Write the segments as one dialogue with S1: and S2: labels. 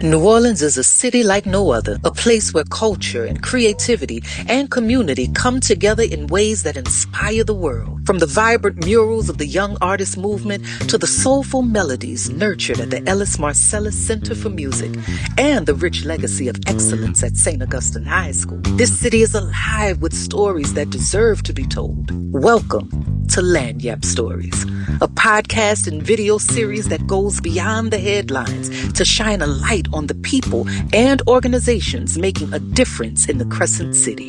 S1: New Orleans is a city like no other, a place where culture and creativity and community come together in ways that inspire the world. From the vibrant murals of the young artist movement to the soulful melodies nurtured at the Ellis Marcellus Center for Music and the rich legacy of excellence at St. Augustine High School, this city is alive with stories that deserve to be told. Welcome to Lagniappe Stories, a podcast and video series that goes beyond the headlines to shine a light on the people and organizations making a difference in the Crescent City.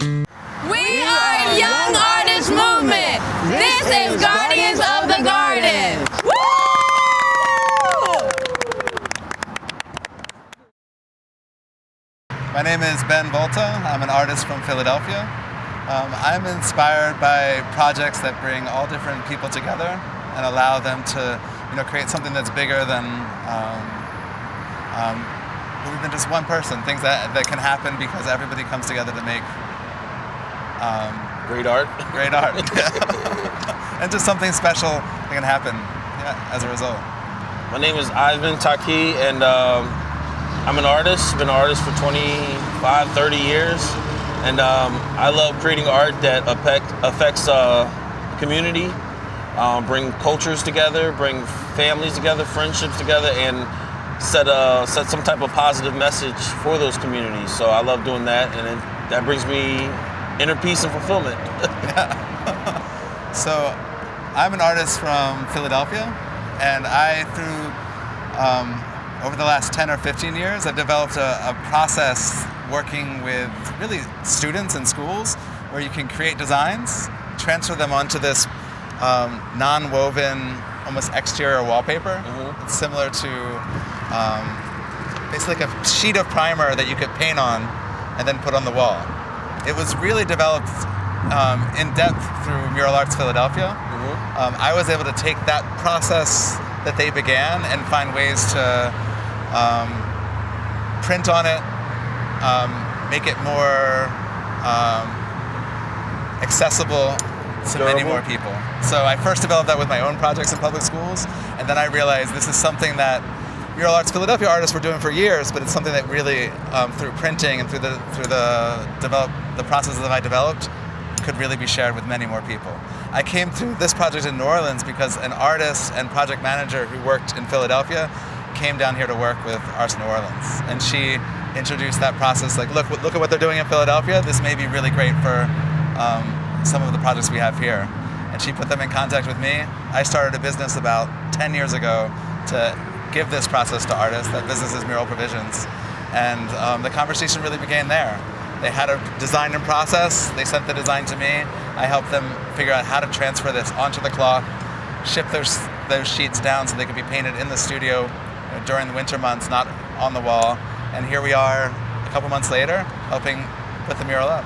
S2: We are Young Artist Movement. This is Guardians of the Garden. Woo!
S3: My name is Ben Volta. I'm an artist from Philadelphia. I'm inspired by projects that bring all different people together and allow them to, create something that's bigger than just one person. Things that can happen because everybody comes together to make
S4: great art.
S3: Great art, and just something special that can happen as a result.
S4: My name is Ivben Taqiy, and I'm an artist. Been an artist for 25, 30 years. And I love creating art that affects community, bring cultures together, bring families together, friendships together, and set some type of positive message for those communities. So I love doing that, and that brings me inner peace and fulfillment.
S3: So I'm an artist from Philadelphia, and over the last 10 or 15 years, I've developed a process working with really students in schools where you can create designs, transfer them onto this non-woven, almost exterior wallpaper. Mm-hmm. It's similar to basically like a sheet of primer that you could paint on and then put on the wall. It was really developed in depth through Mural Arts Philadelphia. Mm-hmm. I was able to take that process that they began and find ways to print on it, make it more accessible to many more people. So I first developed that with my own projects in public schools, and then I realized this is something that Mural Arts Philadelphia artists were doing for years, but it's something that really, through printing and through the processes that I developed, could really be shared with many more people. I came to this project in New Orleans because an artist and project manager who worked in Philadelphia came down here to work with Arts New Orleans, and she introduced that process. Like, look at what they're doing in Philadelphia. This may be really great for some of the projects we have here. And she put them in contact with me. I started a business about 10 years ago to give this process to artists. That business is Mural Provisions, and the conversation really began there. They had a design and process. They sent the design to me. I helped them figure out how to transfer this onto the cloth, ship those sheets down so they could be painted in the studio during the winter months, not on the wall. And here we are a couple months later, helping put the mural up.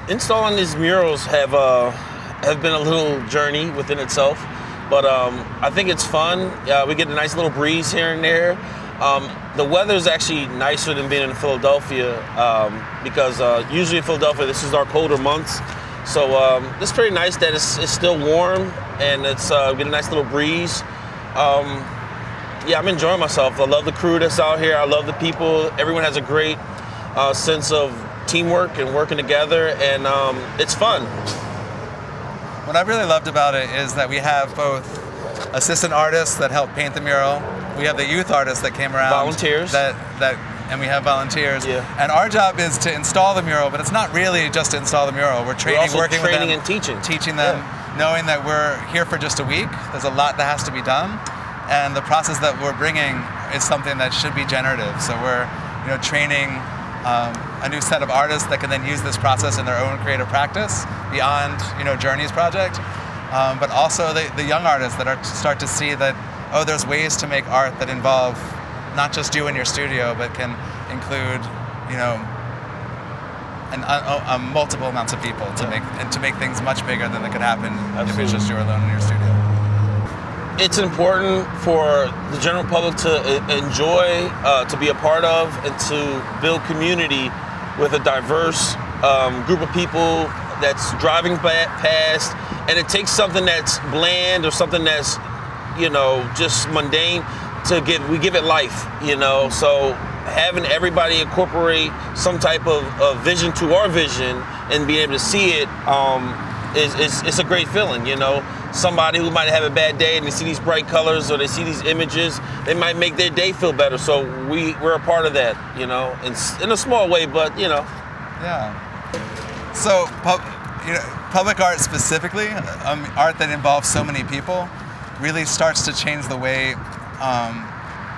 S4: Installing these murals have been a little journey within itself, but I think it's fun. We get a nice little breeze here and there. The weather's actually nicer than being in Philadelphia because usually in Philadelphia this is our colder months. So it's pretty nice that it's still warm and it's get a nice little breeze. I'm enjoying myself. I love the crew that's out here. I love the people. Everyone has a great sense of teamwork and working together, and it's fun.
S3: What I really loved about it is that we have both assistant artists that help paint the mural. We have the youth artists that came around.
S4: Volunteers.
S3: And we have volunteers.
S4: Yeah.
S3: And our job is to install the mural, but it's not really just to install the mural. We're training, working with them,
S4: and
S3: teaching them, knowing that we're here for just a week. There's a lot that has to be done, and the process that we're bringing is something that should be generative. So we're, training a new set of artists that can then use this process in their own creative practice beyond, Journey's project, but also the young artists that start to see that, there's ways to make art that involve not just you in your studio, but can include, multiple amounts of people to make things much bigger than that could happen if it's just you alone in your studio.
S4: It's important for the general public to enjoy, to be a part of, and to build community with a diverse group of people that's driving past, and it takes something that's bland or something that's, just mundane we give it life, so having everybody incorporate some type of vision to our vision and being able to see it it's a great feeling. Somebody who might have a bad day and they see these bright colors or they see these images, they might make their day feel better. So we're a part of that, in a small way, but
S3: Yeah. So public art specifically, art that involves so many people, really starts to change the way.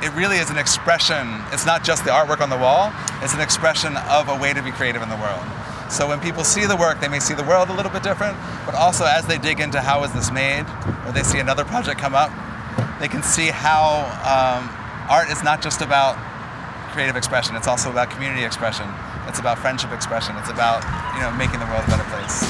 S3: It really is an expression. It's not just the artwork on the wall. It's an expression of a way to be creative in the world. So when people see the work, they may see the world a little bit different, but also as they dig into how is this made, or they see another project come up, they can see how art is not just about creative expression. It's also about community expression. It's about friendship expression. It's about, making the world a better place.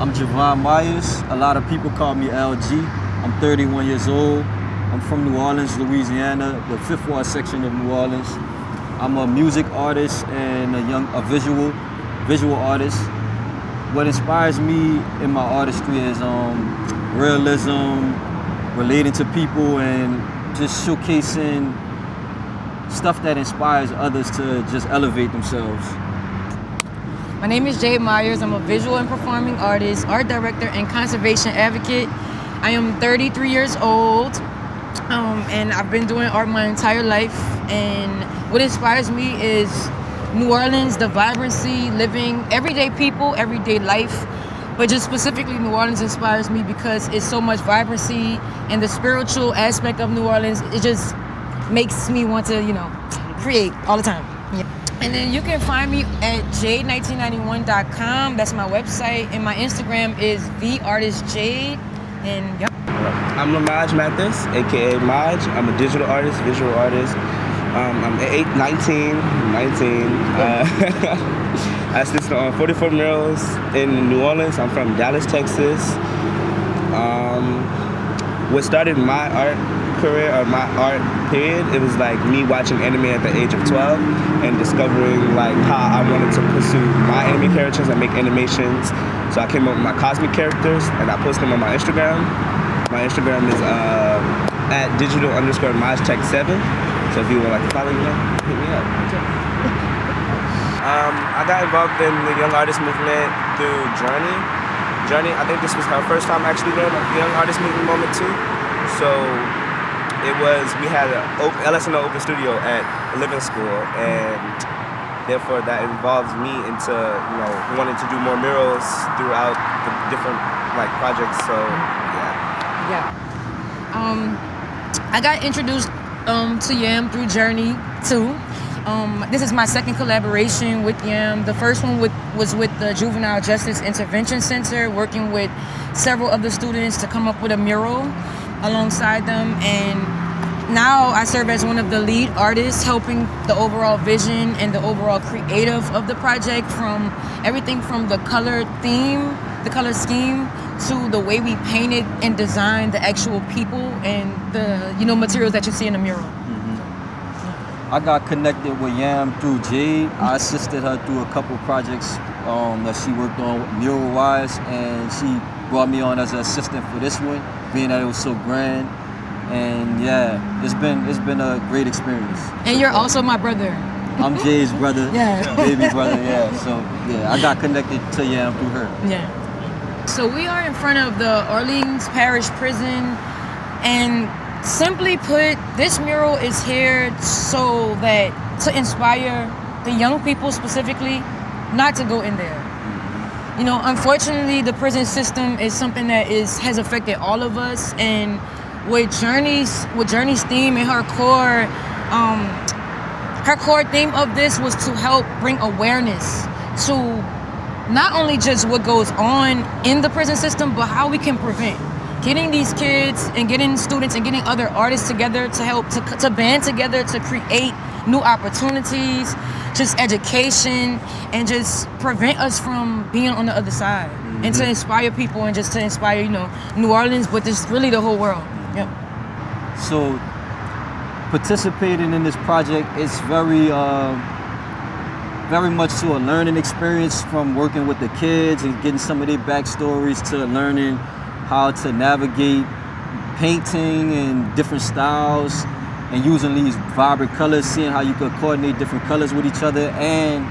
S5: I'm Jahvon Meyers. A lot of people call me LG. I'm 31 years old. I'm from New Orleans, Louisiana, the Fifth Ward section of New Orleans. I'm a music artist and a visual artist. What inspires me in my artistry is realism, relating to people, and just showcasing stuff that inspires others to just elevate themselves.
S6: My name is Jade Meyers. I'm a visual and performing artist, art director, and conservation advocate. I am 33 years old, and I've been doing art my entire life. And what inspires me is New Orleans, the vibrancy, living everyday people, everyday life. But just specifically New Orleans inspires me because it's so much vibrancy, and the spiritual aspect of New Orleans, it just makes me want to, create all the time. Yeah. And then you can find me at jade1991.com. That's my website. And my Instagram is theartistjade. And yep.
S7: I'm Lamaj Mathis, aka Maj. I'm a digital artist, visual artist. I'm 19. I assist on 44 murals in New Orleans. I'm from Dallas, Texas. What started my art career or my art period, it was like me watching anime at the age of 12 and discovering like how I wanted to pursue my anime characters and make animations. So I came up with my cosmic characters and I posted them on my Instagram. My Instagram is at digital_MajTech7. So if you would like to follow me, hit me up. I got involved in the Young Artist Movement through Journey, I think this was her first time actually doing the Young Artist Movement moment too. So we had an LSNO open studio at a living school, and therefore that involves me into wanting to do more murals throughout the different projects. So yeah.
S6: I got introduced to YAM through Journey too. This is my second collaboration with YAM. The first one was with the Juvenile Justice Intervention Center, working with several other students to come up with a mural alongside them. And now I serve as one of the lead artists, helping the overall vision and the overall creative of the project, from everything from the color theme, the color scheme, to the way we painted and designed the actual people and the materials that you see in the mural.
S5: I got connected with YAM through Jade. I assisted her through a couple projects that she worked on mural-wise, and she brought me on as an assistant for this one, being that it was so grand. And yeah, it's been a great experience.
S6: And you're also my brother.
S5: I'm Jay's brother,
S6: Yeah.
S5: baby brother, yeah. So yeah, I got connected to Yam through her.
S6: Yeah. So we are in front of the Orleans Parish Prison, and simply put, this mural is here so that to inspire the young people specifically not to go in there. You know, unfortunately, the prison system is something that has affected all of us, and with Journey's theme and her core theme of this was to help bring awareness to not only just what goes on in the prison system, but how we can prevent. Getting these kids and getting students and getting other artists together to help to band together to create new opportunities, just education, and just prevent us from being on the other side. And to inspire people and just to inspire, you know, New Orleans, but just really the whole world. Yep.
S5: So participating in this project is very much to a learning experience, from working with the kids and getting some of their backstories to learning how to navigate painting and different styles and using these vibrant colors, seeing how you could coordinate different colors with each other, and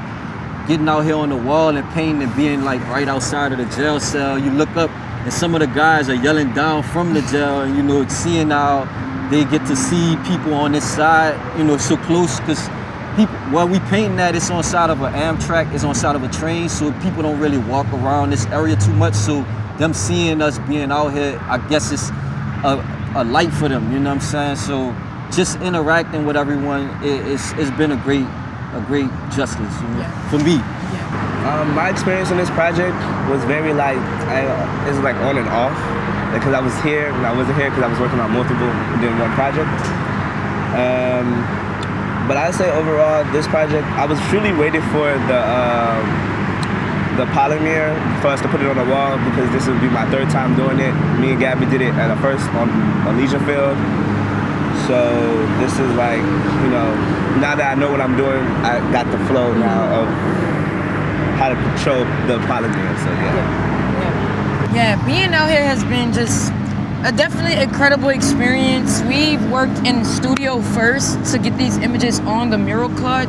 S5: getting out here on the wall and painting and being like right outside of the jail cell. You look up and some of the guys are yelling down from the jail, and you know, seeing how they get to see people on this side, you know, so close, because people, while we painting that, it's on side of an Amtrak, it's on side of a train, so people don't really walk around this area too much. So them seeing us being out here, I guess it's a light for them, you know what I'm saying? So just interacting with everyone, it's been a great justice, you know, for me.
S7: My experience in this project was very it's like on and off, because I was here and I wasn't here because I was working on multiple doing one project. But I'd say overall, this project, I was truly waiting for the polymer for us to put it on the wall, because this would be my third time doing it. Me and Gabby did it at first on Legion Field. So this is like, you know, now that I know what I'm doing, I got the flow now of how to control the polymer. So
S6: Yeah, being out here has been just a definitely incredible experience. We've worked in studio first to get these images on the mural card,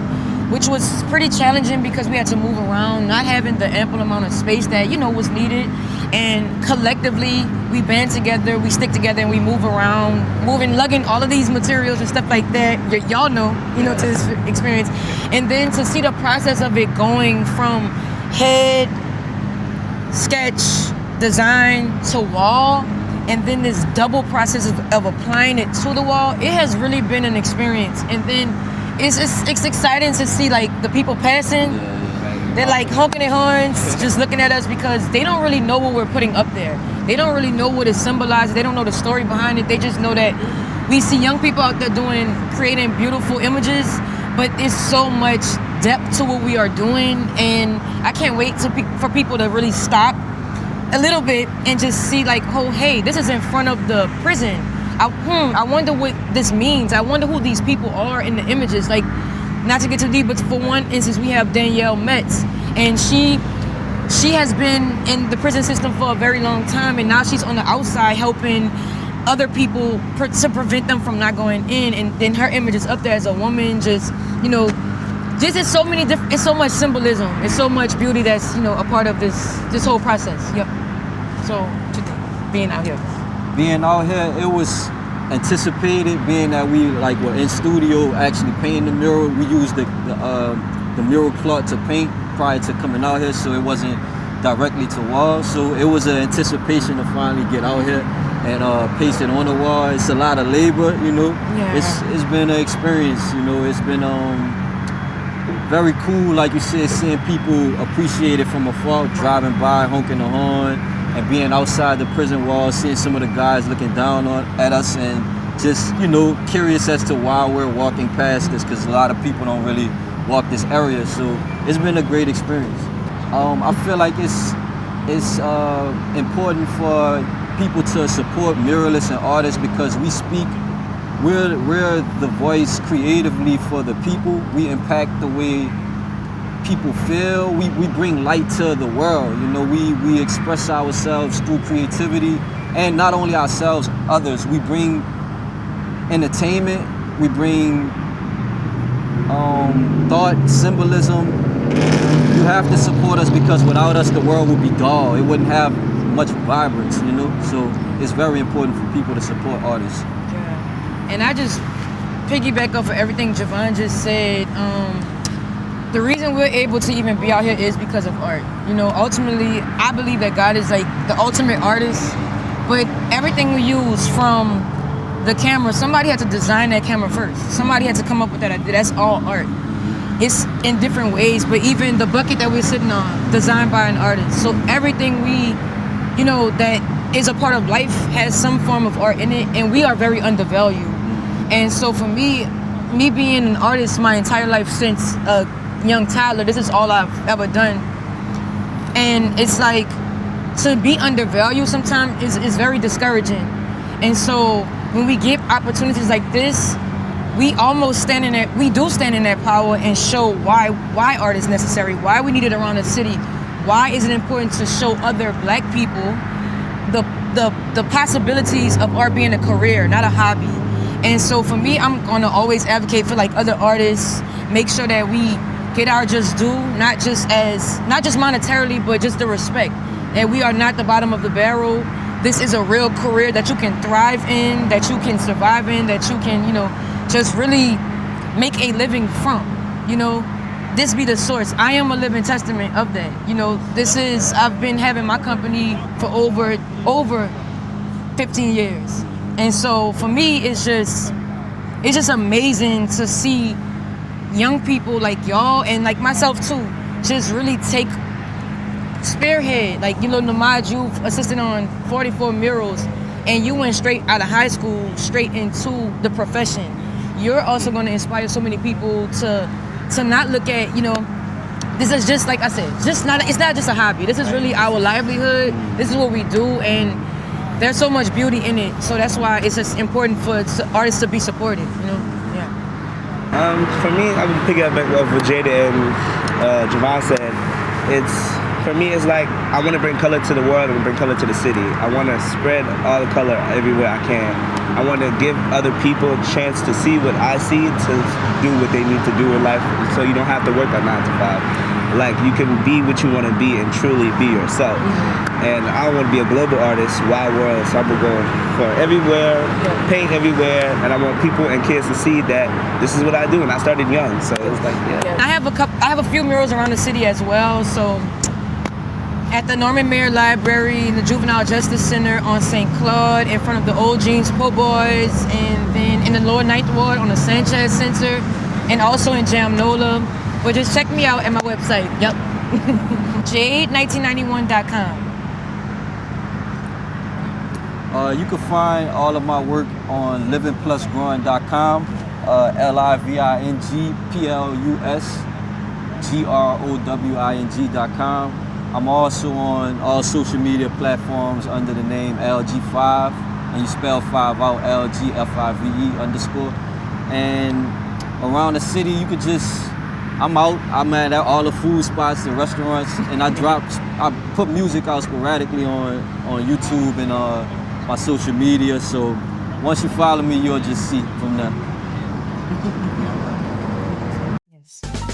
S6: which was pretty challenging because we had to move around, not having the ample amount of space that, you know, was needed. And collectively, we band together, we stick together, and we move around, lugging all of these materials and stuff like that. Y'all know, you know, to this experience. And then to see the process of it going from head, sketch, design to wall, and then this double process of applying it to the wall, it has really been an experience. And then it's exciting to see like the people passing. They're like honking their horns, just looking at us, because they don't really know what we're putting up there. They don't really know what it symbolizes. They don't know the story behind it. They just know that we see young people out there creating beautiful images, but there's so much depth to what we are doing. And I can't wait for people to really stop a little bit and just see like, oh, hey, this is in front of the prison. I wonder what this means. I wonder who these people are in the images. Like, not to get too deep, but for one instance, we have Danielle Metz, and she has been in the prison system for a very long time, and now she's on the outside helping other people to prevent them from not going in. And then her image is up there as a woman, just, you know, just it's so many different, it's so much symbolism, it's so much beauty that's, you know, a part of this whole process. Yep. So being out here.
S5: Being out here, it was anticipated, being that we like were in studio actually painting the mural. We used the mural cloth to paint prior to coming out here, so it wasn't directly to wall. So it was an anticipation to finally get out here and paste it on the wall. It's a lot of labor, you know.
S6: Yeah.
S5: It's been an experience, you know. It's been very cool, like you said, seeing people appreciate it from afar, driving by, honking the horn, and being outside the prison wall, seeing some of the guys looking down at us, and just, you know, curious as to why we're walking past this, because a lot of people don't really walk this area. So it's been a great experience. I feel like it's important for people to support muralists and artists, because we're the voice creatively for the people. We impact the way people feel. We bring light to the world. You know, we express ourselves through creativity, and not only ourselves, others. We bring entertainment. We bring thought, symbolism. You have to support us because without us, the world would be dull. It wouldn't have much vibrance, you know? So it's very important for people to support artists.
S6: Yeah. And I just piggyback off of everything Jahvon just said. The reason we're able to even be out here is because of art. You know, ultimately, I believe that God is like the ultimate artist, but everything we use from the camera, somebody had to design that camera first. Somebody had to come up with that idea. That's all art. It's in different ways, but even the bucket that we're sitting on, designed by an artist. So everything we, you know, that is a part of life has some form of art in it, and we are very undervalued. And so for me being an artist my entire life since a young toddler, this is all I've ever done. And it's like, to be undervalued sometimes is very discouraging. And so when we get opportunities like this, we almost stand in that, we do stand in that power and show why art is necessary, why we need it around the city, why is it important to show other Black people the possibilities of art being a career, not a hobby. And so for me, I'm gonna always advocate for like other artists, make sure that we get our just due, not just monetarily, but just the respect. That we are not the bottom of the barrel. This is a real career that you can thrive in, that you can survive in, that you can, you know, just really make a living from, you know. This be the source. I am a living testament of that. You know, I've been having my company for over 15 years. And so for me, it's just amazing to see young people like y'all and like myself too, just really take spearhead. Like, you know, Lamaj, you assisted on 44 murals and you went straight out of high school, straight into the profession. You're also going to inspire so many people to not look at, you know, this is just, like I said, it's not just a hobby. This is really our livelihood. This is what we do, and there's so much beauty in it. So that's why it's just important for artists to be supported, you know? Yeah.
S7: For me, I would pick up what Jade and Jahvon said. For me, it's like I want to bring color to the world and bring color to the city. I want to spread all the color everywhere I can. I want to give other people a chance to see what I see, to do what they need to do in life, so you don't have to work a 9 to 5. Like, you can be what you want to be and truly be yourself. And I want to be a global artist, wide world, so I'm going to go for everywhere, paint everywhere, and I want people and kids to see that this is what I do, and I started young, so it's like, yeah.
S6: I have a few murals around the city as well, so at the Norman Mayer Library, in the Juvenile Justice Center on St. Claude, in front of the Old Jeans Po' Boys, and then in the Lower Ninth Ward on the Sanchez Center, and also in Jamnola. But just check me out at my website. Yep. Jade1991.com.
S5: You can find all of my work on livingplusgrowing.com, livingplusgrowing.com. I'm also on all social media platforms under the name LG5, and you spell 5 out, LGFIVE_. And around the city, you could just, I'm at all the food spots and restaurants, and I put music out sporadically on YouTube and my social media. So once you follow me, you'll just see from there.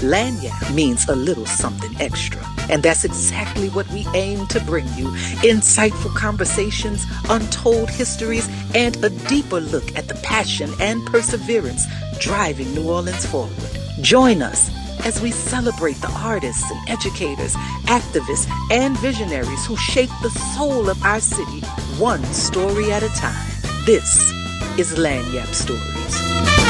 S1: Lagniappe means a little something extra. And that's exactly what we aim to bring you. Insightful conversations, untold histories, and a deeper look at the passion and perseverance driving New Orleans forward. Join us as we celebrate the artists and educators, activists, and visionaries who shape the soul of our city, one story at a time. This is Lagniappe Stories.